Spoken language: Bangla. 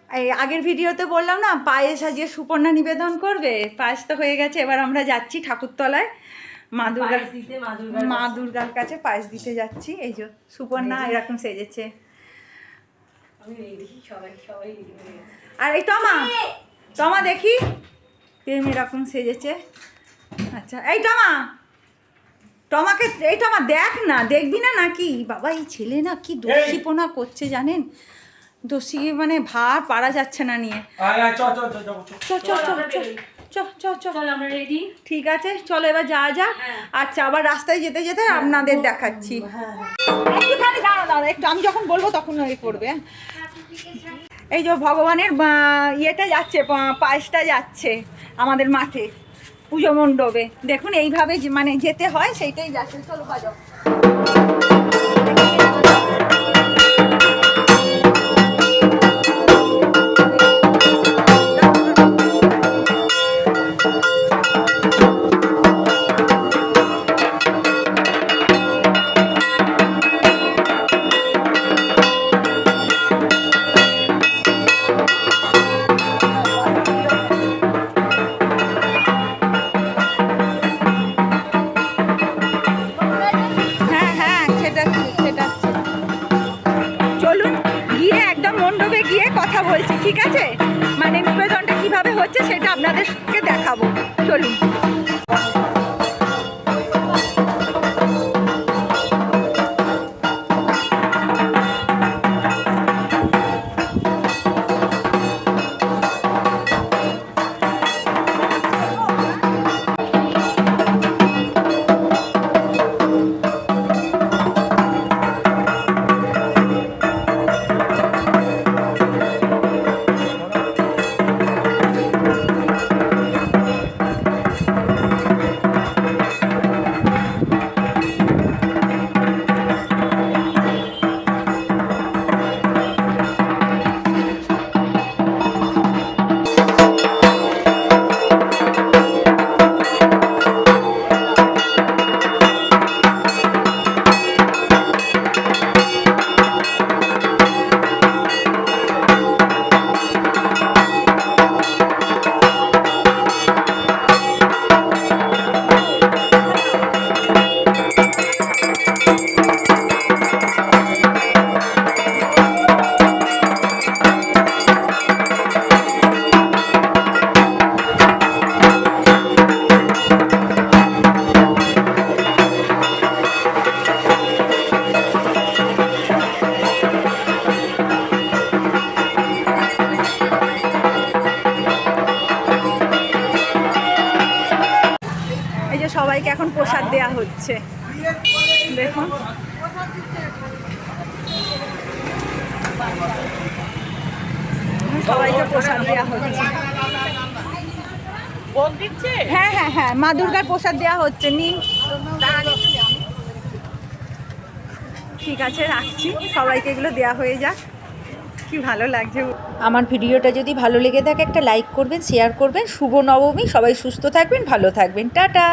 এই আগের ভিডিওতে বললাম না পায়েস আজকে সুপর্ণা নিবেদন করবে, পায়েস তো হয়ে গেছে। এবার আমরা যাচ্ছি ঠাকুরতলায় মা দুর্গার কাছে পায়েস দিতে যাচ্ছি। এই যে সুপর্ণা এরকম সেজেছে। আর এই টমা দেখি এরকম সেজেছে। আচ্ছা এই টমাকে এই টমা দেখ না, দেখবি না নাকি? বাবা এই ছেলে না কি দোষীপনা করছে জানেন, দোষী মানে ভার পারা যাচ্ছে না নিয়ে। ঠিক আছে চলো এবার যাওয়া যাক। আচ্ছা আবার রাস্তায় যেতে যেতে আপনাদের দেখাচ্ছি। একটুখানি দাঁড়াও একটু, আমি যখন বলবো তখন করবে। এই যে ভগবানের ইয়েটা যাচ্ছে, পায়েসটা যাচ্ছে আমাদের মাঠে পুজো মণ্ডপে। দেখুন এইভাবে মানে যেতে হয়, সেইটাই যাচ্ছে। চলো বাজাও। কথা বলছি ঠিক আছে, মানে নিবেদনটা কিভাবে হচ্ছে সেটা আপনাদেরকে দেখাবো। চলুন। সবাইকে এখন প্রসাদ দেয়া হচ্ছে, দেখুন সবাইকে প্রসাদ দেওয়া হচ্ছে। হ্যাঁ হ্যাঁ হ্যাঁ মা দুর্গার প্রসাদ দেওয়া হচ্ছে, নিন। ঠিক আছে রাখছি, সবাইকে এগুলো দেওয়া হয়ে যাক। কি ভালো লাগছে। আমার ভিডিওটা যদি ভালো লেগে থাকে একটা লাইক করবেন, শেয়ার করবেন। শুভ নবমী, সবাই সুস্থ থাকবেন, ভালো থাকবেন, টাটা।